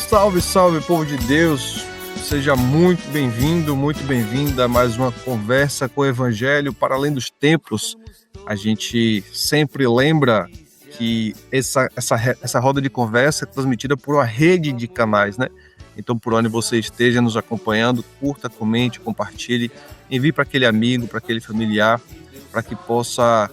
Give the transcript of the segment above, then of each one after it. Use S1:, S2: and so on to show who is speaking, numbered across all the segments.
S1: Salve, salve, povo de Deus! Seja muito bem-vindo, muito bem-vinda a mais uma conversa com o Evangelho para além dos templos. A gente sempre lembra que essa roda de conversa é transmitida por uma rede de canais, né? Então, por onde você esteja nos acompanhando, curta, comente, compartilhe, envie para aquele amigo, para aquele familiar, para que possa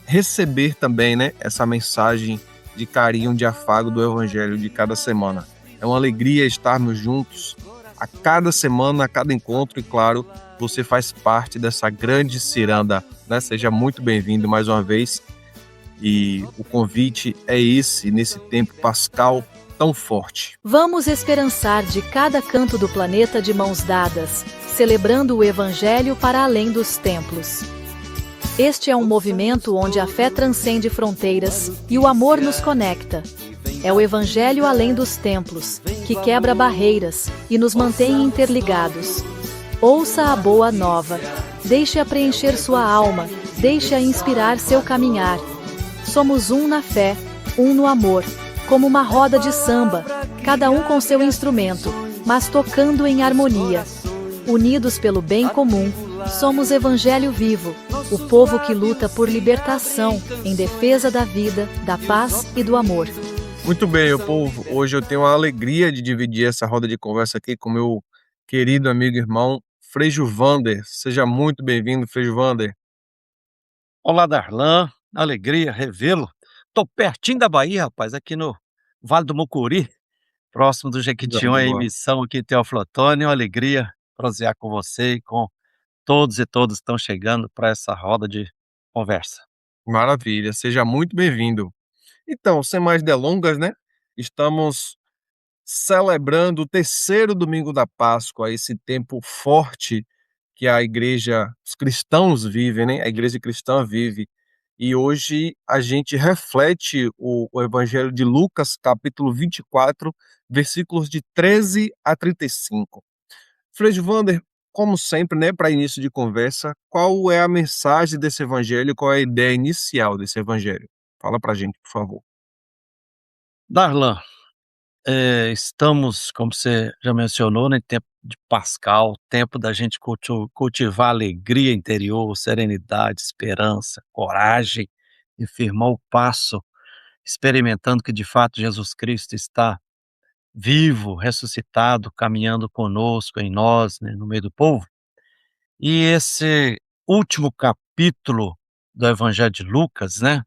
S1: receber também, né, essa mensagem de carinho, de afago do Evangelho de cada semana. É uma alegria estarmos juntos a cada semana, a cada encontro, e claro, você faz parte dessa grande ciranda, né? Seja muito bem-vindo mais uma vez, e o convite é esse, nesse tempo pascal tão forte.
S2: Vamos esperançar de cada canto do planeta de mãos dadas, celebrando o Evangelho para além dos templos. Este é um movimento onde a fé transcende fronteiras e o amor nos conecta. É o Evangelho além dos templos, que quebra barreiras e nos mantém interligados. Ouça a boa nova. Deixe-a preencher sua alma, deixe-a inspirar seu caminhar. Somos um na fé, um no amor, como uma roda de samba, cada um com seu instrumento, mas tocando em harmonia. Unidos pelo bem comum, somos Evangelho vivo, o povo que luta por libertação, em defesa da vida, da paz e do amor.
S1: Muito bem, meu povo. Hoje eu tenho a alegria de dividir essa roda de conversa aqui com meu querido amigo e irmão Frei Juvander. Seja muito bem-vindo, Frei Juvander.
S3: Olá, Darlan, alegria revê-lo. Tô pertinho da Bahia, rapaz, aqui no Vale do Mucuri, próximo do
S1: Coisa
S3: Jequitinhonha, em
S1: boa.
S3: missão aqui em Teófilo Otoni. Uma alegria prosear com você e com todos e todas que estão chegando para essa roda de conversa.
S1: Maravilha, seja muito bem-vindo. Então, sem mais delongas, né? Estamos celebrando o terceiro domingo da Páscoa, esse tempo forte que a igreja, os cristãos vivem, né? A igreja cristã vive. E hoje a gente reflete o Evangelho de Lucas, capítulo 24, versículos de 13 a 35. Frei Wander, como sempre, né, para início de conversa, qual é a mensagem desse Evangelho, qual é a ideia inicial desse Evangelho? Fala pra gente, por favor.
S3: Darlan, estamos, como você já mencionou, né, em tempo de Pascal, tempo da gente cultivar alegria interior, serenidade, esperança, coragem e firmar o passo, experimentando que de fato Jesus Cristo está vivo, ressuscitado, caminhando conosco, em nós, né, no meio do povo. E esse último capítulo do Evangelho de Lucas, né,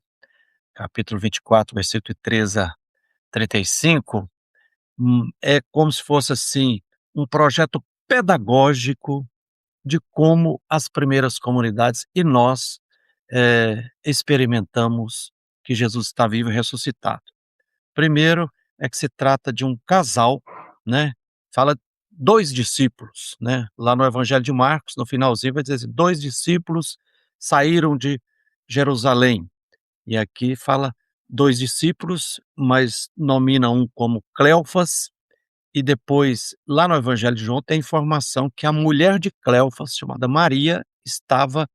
S3: capítulo 24, versículo 13 a 35, é como se fosse, assim, um projeto pedagógico de como as primeiras comunidades e nós, experimentamos que Jesus está vivo e ressuscitado. Primeiro é que se trata de um casal, né, fala 2 discípulos, né, lá no Evangelho de Marcos, no finalzinho vai dizer assim: 2 discípulos saíram de Jerusalém, e aqui fala 2 discípulos, mas nomina um como Cleofas, e depois, lá no Evangelho de João, tem a informação que a mulher de Cleofas, chamada Maria, estava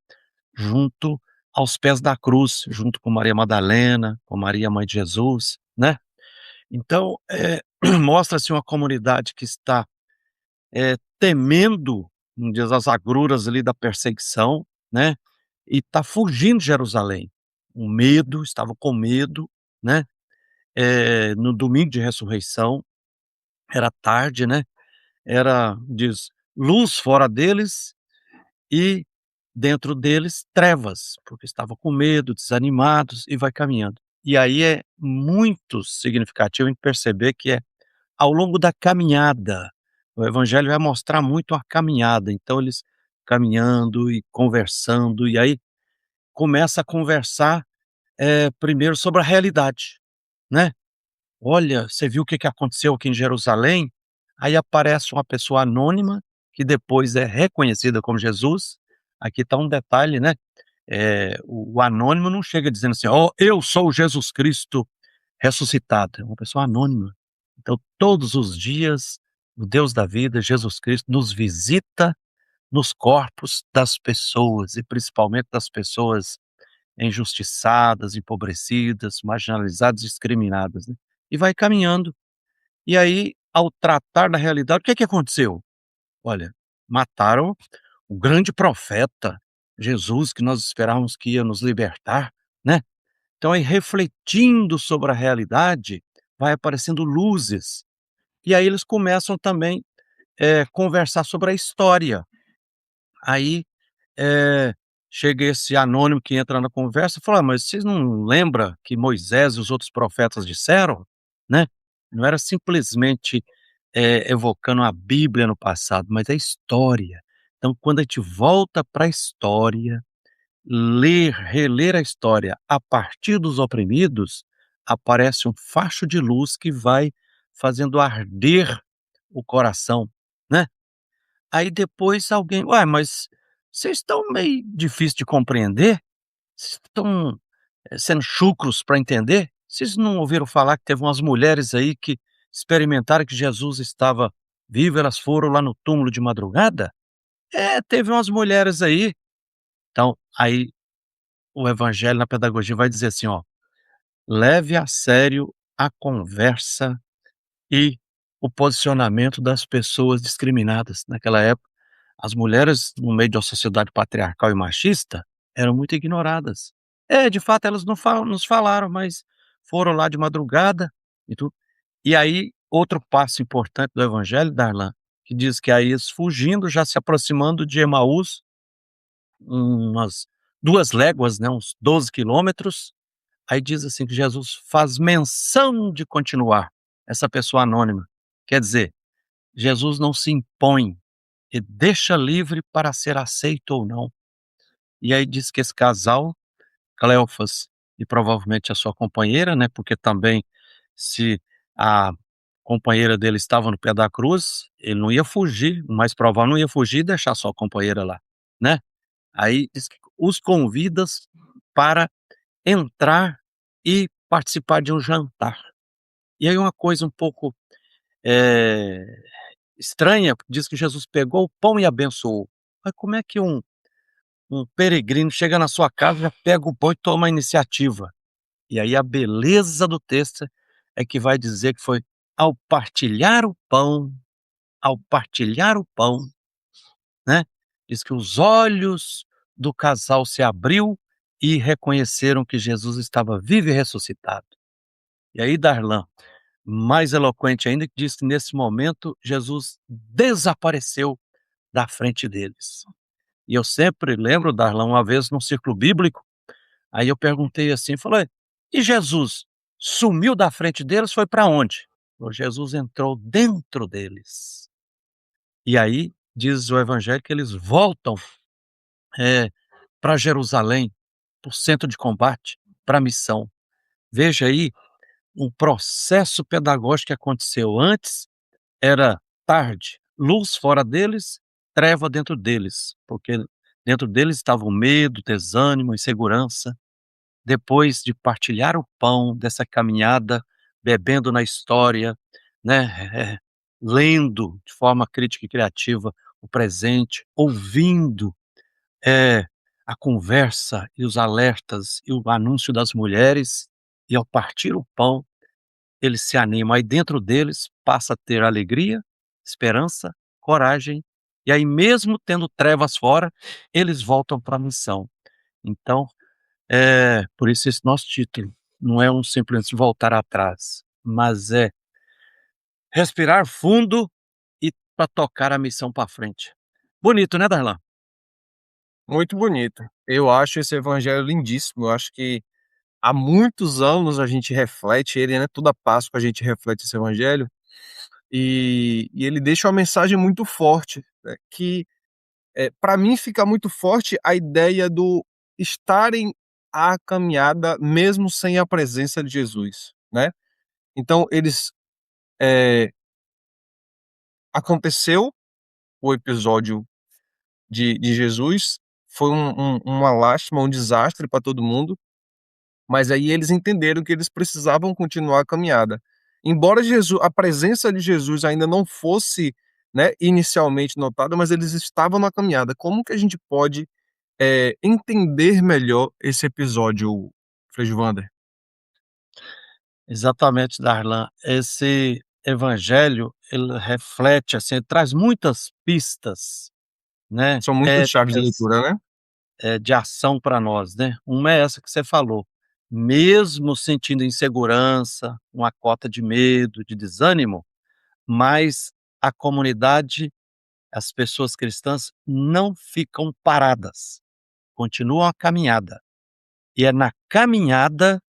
S3: junto aos pés da cruz, junto com Maria Madalena, com Maria, mãe de Jesus, né. Então, mostra-se uma comunidade que está, temendo, como diz, as agruras ali da perseguição, né, e está fugindo de Jerusalém. O medo, estava com medo, né, no domingo de ressurreição, era tarde, né, era, diz, luz fora deles e dentro deles trevas, porque estavam com medo, desanimados e vai caminhando. E aí é muito significativo em perceber que ao longo da caminhada, o evangelho vai mostrar muito a caminhada, então eles caminhando e conversando, e aí começa a conversar, primeiro sobre a realidade, né. "Olha, você viu o que que aconteceu aqui em Jerusalém?" Aí aparece uma pessoa anônima, que depois é reconhecida como Jesus. Aqui está um detalhe, né, o anônimo não chega dizendo assim: "Ó, eu sou Jesus Cristo ressuscitado", é uma pessoa anônima. Então, todos os dias, o Deus da vida, Jesus Cristo, nos visita nos corpos das pessoas e principalmente das pessoas injustiçadas, empobrecidas, marginalizadas, discriminadas, né. E vai caminhando, E aí, ao tratar da realidade, o que é que aconteceu? Olha, mataram o grande profeta, Jesus, que nós esperávamos que ia nos libertar, né. Então aí refletindo sobre a realidade, vai aparecendo luzes, e aí eles começam também, conversar sobre a história. Aí, eh, chega esse anônimo que entra na conversa e fala: "Ah, mas vocês não lembra que Moisés e os outros profetas disseram?", né. Não era simplesmente, evocando a Bíblia no passado, mas a história. Então quando a gente volta para a história, reler a história a partir dos oprimidos, aparece um facho de luz que vai fazendo arder o coração, né. Aí depois alguém: "Ué, mas vocês estão meio difícil de compreender? Vocês estão, sendo chucros para entender? Vocês não ouviram falar que teve umas mulheres aí que experimentaram que Jesus estava vivo, elas foram lá no túmulo de madrugada? É, teve umas mulheres aí". Então, aí o evangelho na pedagogia vai dizer assim, ó: "Leve a sério a conversa e o posicionamento das pessoas discriminadas". Naquela época, as mulheres, no meio de uma sociedade patriarcal e machista, eram muito ignoradas. É, de fato, elas não nos falaram, mas foram lá de madrugada e tudo. E aí, outro passo importante do evangelho, Darlan, que diz que aí eles fugindo, já se aproximando de Emaús, umas 2 léguas, né, uns 12 quilômetros, aí diz assim que Jesus faz menção de continuar, essa pessoa anônima. Quer dizer, Jesus não se impõe, e deixa livre para ser aceito ou não. E aí diz que esse casal, Cleofas e provavelmente a sua companheira, né, porque também se a companheira dele estava no pé da cruz, ele não ia fugir, o mais provável não ia fugir e deixar sua companheira lá, né. Aí diz que os convidas para entrar e participar de um jantar. E aí uma coisa um pouco, eh, estranha, diz que Jesus pegou o pão e abençoou. Mas como é que um peregrino chega na sua casa, já pega o pão e toma a iniciativa? E aí a beleza do texto é que vai dizer que foi ao partilhar o pão, ao partilhar o pão, né, diz que os olhos do casal se abriu e reconheceram que Jesus estava vivo e ressuscitado. E aí, Darlan, mais eloquente ainda, que diz que nesse momento Jesus desapareceu da frente deles. E eu sempre lembro, Darlan, uma vez num círculo bíblico, aí eu perguntei assim, falei: "E Jesus sumiu da frente deles, foi para onde?". Falou: "Jesus entrou dentro deles". E aí diz o evangelho que eles voltam, para Jerusalém, para o centro de combate, para a missão. Veja aí um processo pedagógico que aconteceu antes. Era tarde, luz fora deles, treva dentro deles, porque dentro deles estava o medo, desânimo, insegurança. Depois de partilhar o pão dessa caminhada, bebendo na história, né, lendo de forma crítica e criativa o presente, ouvindo, eh, a conversa e os alertas e o anúncio das mulheres, e ao partir o pão eles se animam, aí dentro deles passa a ter alegria, esperança, coragem, e aí mesmo tendo trevas fora, eles voltam para a missão. Então, por isso esse nosso título, não é um simples voltar atrás, mas é respirar fundo e para tocar a missão para frente. Bonito, né, Darlan?
S1: Muito bonito. Eu acho esse evangelho lindíssimo. Eu acho que há muitos anos a gente reflete ele, né? Toda Páscoa a gente reflete esse evangelho e ele deixa uma mensagem muito forte, né? Que para mim fica muito forte a ideia do estarem à caminhada mesmo sem a presença de Jesus, né? Então eles aconteceu o episódio de Jesus, foi uma lástima, um desastre para todo mundo. Mas aí eles entenderam que eles precisavam continuar a caminhada. Embora a presença de Jesus ainda não fosse, né, inicialmente notada, mas eles estavam na caminhada. Como que a gente pode, entender melhor esse episódio, Frei Wander?
S3: Exatamente, Darlan. Esse evangelho, ele reflete, assim, ele traz muitas pistas, né,
S1: São muitas chaves de
S3: éticas,
S1: leitura, né?
S3: de ação para nós, né. Uma é essa que você falou, mesmo sentindo insegurança, uma cota de medo, de desânimo, mas a comunidade, as pessoas cristãs não ficam paradas, continuam a caminhada. E é na caminhada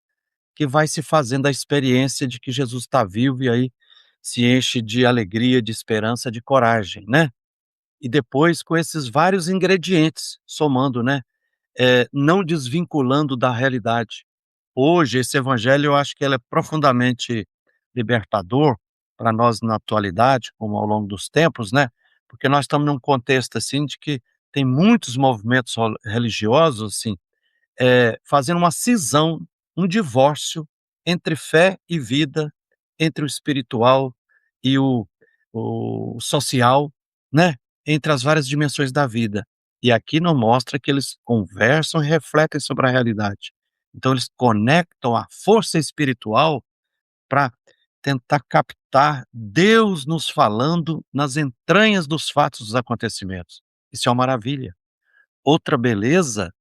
S3: que vai se fazendo a experiência de que Jesus está vivo e aí se enche de alegria, de esperança, de coragem, né. E depois com esses vários ingredientes somando, né, não desvinculando da realidade. Hoje esse evangelho eu acho que ele é profundamente libertador para nós na atualidade, como ao longo dos tempos, né, porque nós estamos num contexto, assim, de que tem muitos movimentos religiosos, assim, fazendo uma cisão, um divórcio entre fé e vida, entre o espiritual e o social, né, entre as várias dimensões da vida. E aqui não mostra que eles conversam e refletem sobre a realidade. Então eles conectam a força espiritual para tentar captar Deus nos falando nas entranhas dos fatos, dos acontecimentos. Isso é uma maravilha. Outra beleza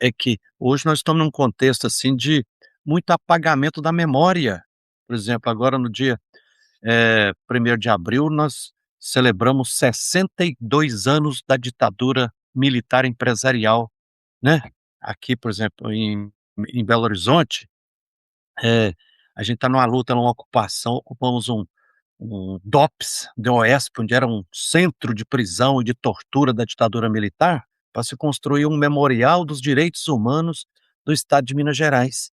S3: é que hoje nós estamos num contexto, assim, de muito apagamento da memória. Por exemplo, agora no dia, 1º de abril, nós celebramos 62 anos da ditadura militar empresarial, né. Aqui, por exemplo, em Belo Horizonte, eh, a gente está numa luta, numa ocupação, ocupamos um DOPS, onde era um centro de prisão e de tortura da ditadura militar, para se construir um memorial dos direitos humanos do estado de Minas Gerais.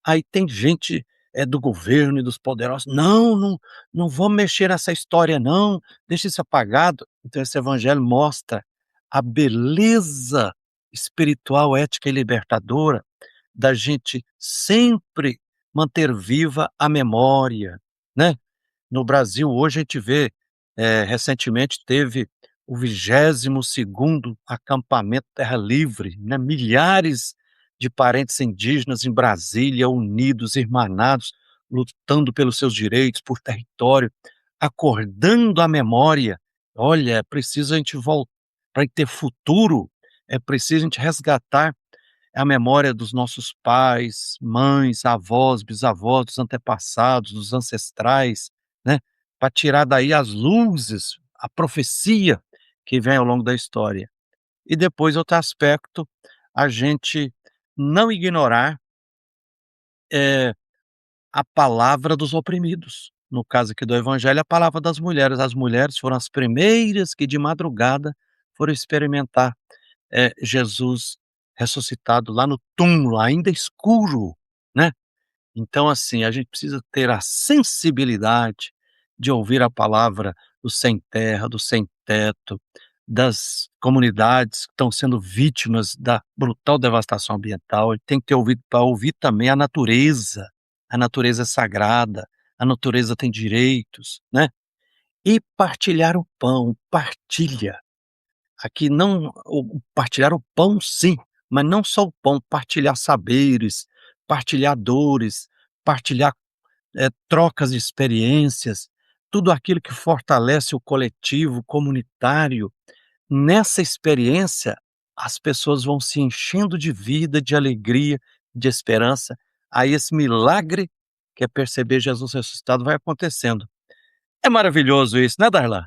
S3: Aí tem gente, do governo e dos poderosos: "Não, não vamos mexer nessa história não, deixa isso apagado". Então esse evangelho mostra a beleza espiritual, ética e libertadora da gente sempre manter viva a memória, né. No Brasil hoje a gente vê, recentemente teve o 22º acampamento Terra Livre, né, milhares de parentes indígenas em Brasília, unidos, irmanados, lutando pelos seus direitos, por território, acordando a memória. Olha, é preciso a gente voltar para ter futuro, é preciso a gente resgatar a memória dos nossos pais, mães, avós, bisavós, dos antepassados, dos ancestrais, né, para tirar daí as luzes, a profecia que vem ao longo da história. E depois outro aspecto, a gente não ignorar, eh, a palavra dos oprimidos. No caso aqui do evangelho, a palavra das mulheres. As mulheres foram as primeiras que de madrugada foram experimentar, Jesus ressuscitado lá no túmulo, ainda escuro, né. Então, assim, a gente precisa ter a sensibilidade de ouvir a palavra do sem terra, do sem teto, das comunidades que estão sendo vítimas da brutal devastação ambiental. E tem que ter ouvido para ouvir também a natureza. A natureza é sagrada, a natureza tem direitos, né. E partilhar o pão, partilha. Aqui não o partilhar o pão sim, mas não só o pão, partilhar saberes, partilhar dores, partilhar, trocas de experiências, tudo aquilo que fortalece o coletivo, comunitário. Nessa experiência, as pessoas vão se enchendo de vida, de alegria, de esperança. Aí esse milagre, que é perceber Jesus ressuscitado, vai acontecendo. É maravilhoso isso, né, Darlan?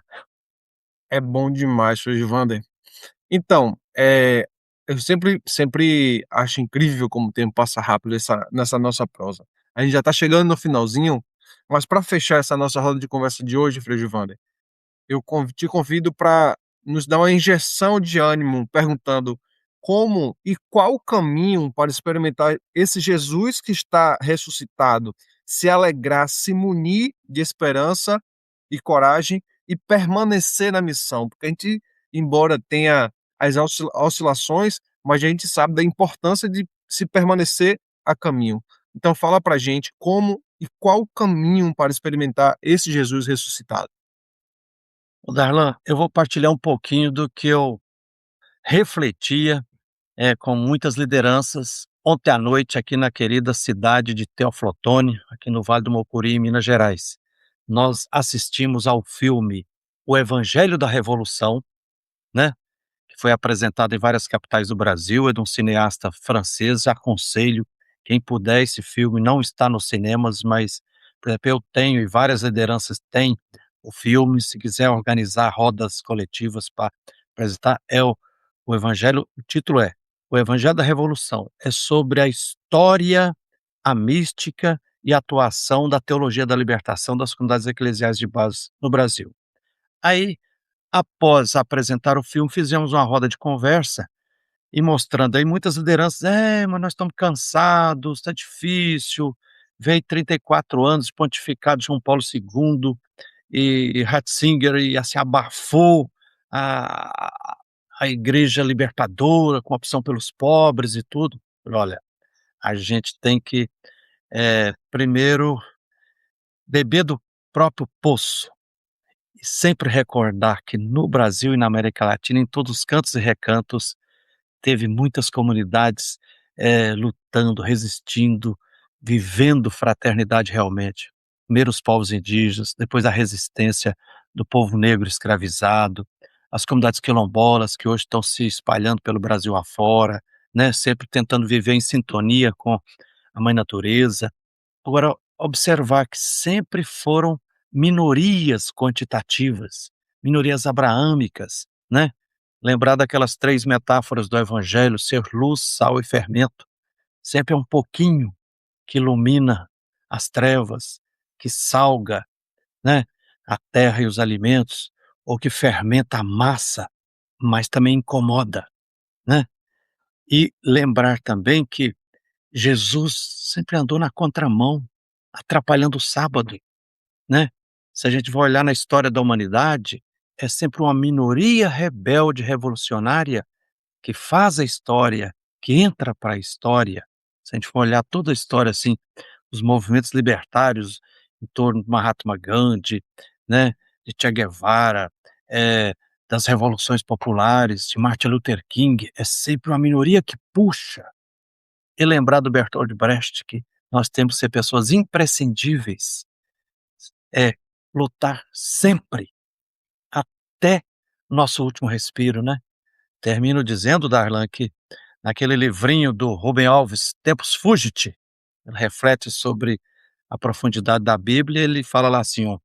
S1: É bom demais, Givander. Então, eu sempre acho incrível como o tempo passa rápido nessa nossa prosa. A gente já está chegando no finalzinho, mas para fechar essa nossa roda de conversa de hoje, Frei Givander, te convido para nos dar uma injeção de ânimo, perguntando como e qual o caminho para experimentar esse Jesus que está ressuscitado, se alegrar, se munir de esperança e coragem e permanecer na missão, porque a gente, embora tenha as oscilações, mas a gente sabe da importância de se permanecer a caminho. Então fala pra gente como e qual o caminho para experimentar esse Jesus ressuscitado.
S3: Ô Darlan, eu vou partilhar um pouquinho do que eu refletia, com muitas lideranças ontem à noite aqui na querida cidade de Teoflotone, aqui no Vale do Mucuri, em Minas Gerais. nós assistimos ao filme O Evangelho da Revolução, né, que foi apresentado em várias capitais do Brasil, é de um cineasta francês. Aconselho quem puder, esse filme não está nos cinemas, mas, por exemplo, eu tenho e várias lideranças têm o filme. Se quiser organizar rodas coletivas para apresentar, é o Evangelho. O título é O Evangelho da Revolução, é sobre a história, a mística e a atuação da teologia da libertação das comunidades eclesiais de base no Brasil. Aí, após apresentar o filme, fizemos uma roda de conversa e mostrando aí muitas lideranças: "É, mas nós estamos cansados, está difícil, veio 34 anos de pontificado João Paulo II e Ratzinger e assim abafou a a igreja libertadora com opção pelos pobres e tudo". Olha, a gente tem que, primeiro beber do próprio poço e sempre recordar que no Brasil e na América Latina, em todos os cantos e recantos, teve muitas comunidades, lutando, resistindo, vivendo fraternidade realmente. Primeiro os povos indígenas, depois a resistência do povo negro escravizado, as comunidades quilombolas que hoje estão se espalhando pelo Brasil afora, né, sempre tentando viver em sintonia com a mãe natureza. Agora, observar que sempre foram minorias quantitativas, minorias abraâmicas, né? Lembrar daquelas 3 metáforas do evangelho: ser luz, sal e fermento. Sempre é um pouquinho que ilumina as trevas, que salga, né, a terra e os alimentos, ou que fermenta a massa, mas também incomoda, né? E lembrar também que Jesus sempre andou na contramão, atrapalhando o sábado, né. Se a gente for olhar na história da humanidade, é sempre uma minoria rebelde revolucionária que faz a história, que entra para a história. Se a gente for olhar toda a história, assim, os movimentos libertários em torno de Mahatma Gandhi, né, de Che Guevara, das revoluções populares, de Martin Luther King, é sempre uma minoria que puxa. E lembrar do Bertolt Brecht que nós temos que ser pessoas imprescindíveis, é lutar sempre, até nosso último respiro, né. Termino dizendo, Darlan, que naquele livrinho do Rubem Alves, Tempus Fugit, ele reflete sobre a profundidade da Bíblia. Ele fala lá assim, ó: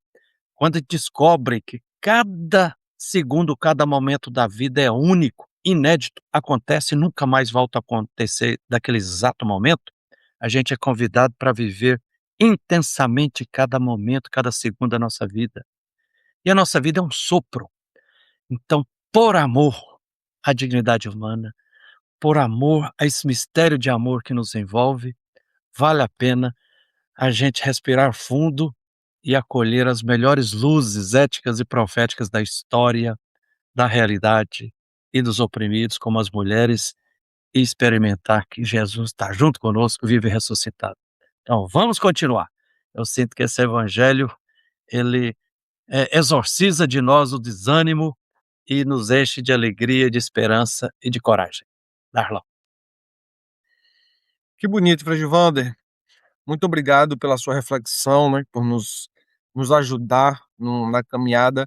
S3: quando descobre que cada segundo, cada momento da vida é único, inédito, acontece e nunca mais volta a acontecer daquele exato momento, a gente é convidado para viver intensamente cada momento, cada segundo da nossa vida. E a nossa vida é um sopro. Então, por amor à dignidade humana, por amor a esse mistério de amor que nos envolve, vale a pena a gente respirar fundo e acolher as melhores luzes éticas e proféticas da história, da realidade e dos oprimidos, como as mulheres, e experimentar que Jesus está junto conosco, vive ressuscitado. Então, vamos continuar. Eu sinto que esse evangelho, ele exorciza de nós o desânimo e nos enche de alegria, de esperança e de coragem. Darlan.
S1: Que bonito, Frei Gilvander. Muito obrigado pela sua reflexão, né, por nos ajudar na caminhada.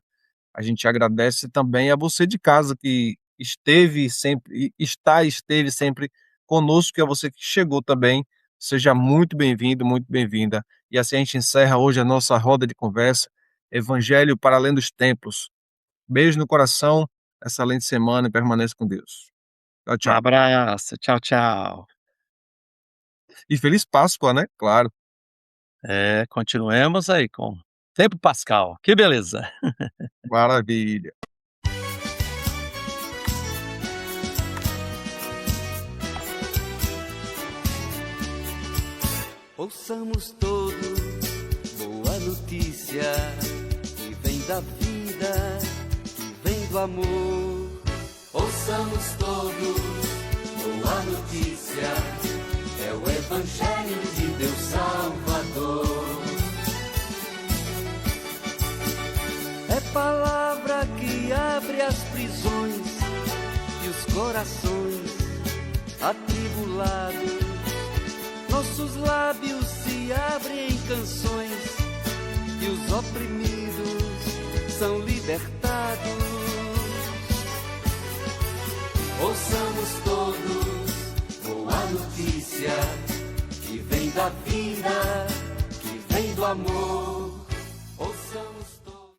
S1: A gente agradece também a você de casa que esteve sempre, esteve sempre conosco, e a você que chegou também. Seja muito bem-vindo, muito bem-vinda. E assim a gente encerra hoje a nossa roda de conversa, Evangelho para além dos templos. Beijo no coração, excelente semana e permaneça com Deus. Tchau,
S3: Um
S1: tchau.
S3: abraço. Tchau, tchau.
S1: E feliz Páscoa, né? Claro.
S3: Continuemos aí com tempo pascal. Que beleza.
S1: Maravilha.
S4: Ouçamos todos boa notícia que vem da vida, que vem do amor. Ouçamos todos boa notícia, é o Evangelho de Deus Salvador. É palavra que abre as prisões e os corações atribulados. Nossos lábios se abrem em canções e os oprimidos são libertados. Ouçamos todos boa notícia que vem da vida, que vem do amor.